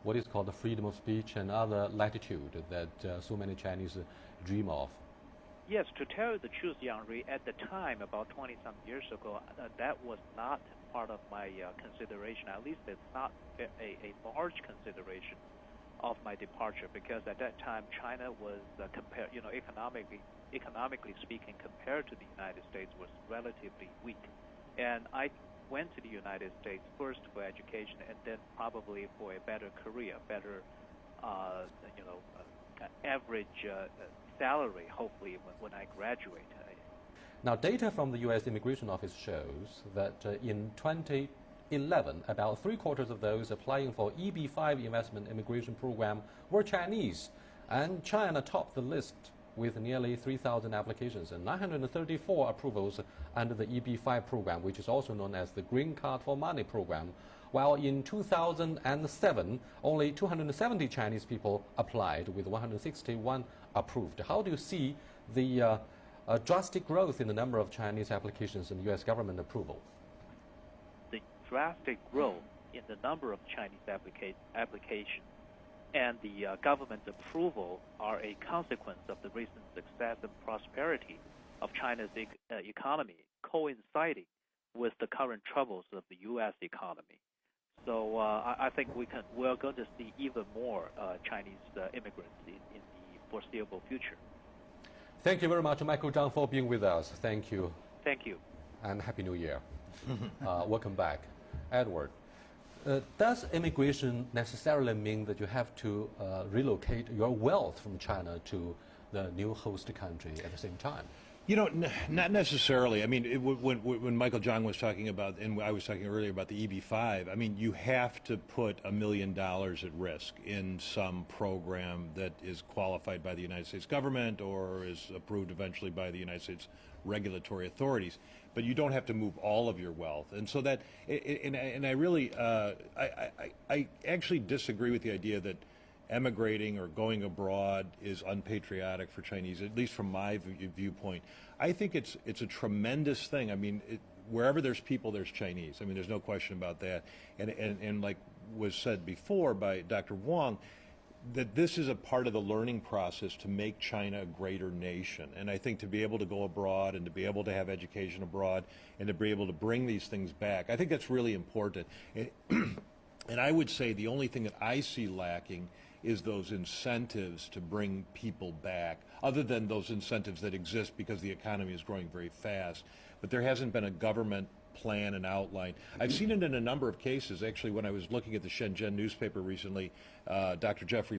what is called the freedom of speech and other latitude that so many Chinese dream of? Yes, to tell you the truth, Yang Rui, at the time, about 20-some years ago, that was not part of my consideration. At least it's not a large consideration of my departure, because at that time China was economically speaking, compared to the United States, was relatively weak, and I went to the United States first for education, and then probably for a better career, better average salary, hopefully when I graduate. Now, data from the U.S. Immigration Office shows that in 2011, about 3/4 of those applying for EB-5 investment immigration program were Chinese, and China topped the list with nearly 3,000 applications and 934 approvals under the EB-5 program, which is also known as the Green Card for Money program, while in 2007, only 270 Chinese people applied, with 161 approved. How do you see the drastic growth in the number of Chinese applications and U.S. government approval? The drastic growth in the number of Chinese applications and the government approval are a consequence of the recent success and prosperity of China's economy, coinciding with the current troubles of the U.S. economy. So I think we're going to see even more Chinese immigrants in the foreseeable future. Thank you very much, Michael Zhang, for being with us. Thank you. Thank you. And Happy New Year. Welcome back. Edward, does immigration necessarily mean that you have to relocate your wealth from China to the new host country at the same time? You know, not necessarily. I mean, when Michael Zhang was talking about, and I was talking earlier about the EB-5, I mean, you have to put $1 million at risk in some program that is qualified by the United States government or is approved eventually by the United States regulatory authorities. But you don't have to move all of your wealth. And so that, and I really, I actually disagree with the idea that emigrating or going abroad is unpatriotic for Chinese, at least from my viewpoint. I think it's a tremendous thing. I mean, wherever there's people, there's Chinese. I mean, there's no question about that. And like was said before by Dr. Wong, that this is a part of the learning process to make China a greater nation. And I think to be able to go abroad and to be able to have education abroad and to be able to bring these things back, I think that's really important. And I would say the only thing that I see lacking is those incentives to bring people back, other than those incentives that exist because the economy is growing very fast. But there hasn't been a government plan and outline. I've seen it in a number of cases. Actually, when I was looking at the Shenzhen newspaper recently, Dr. Jeffrey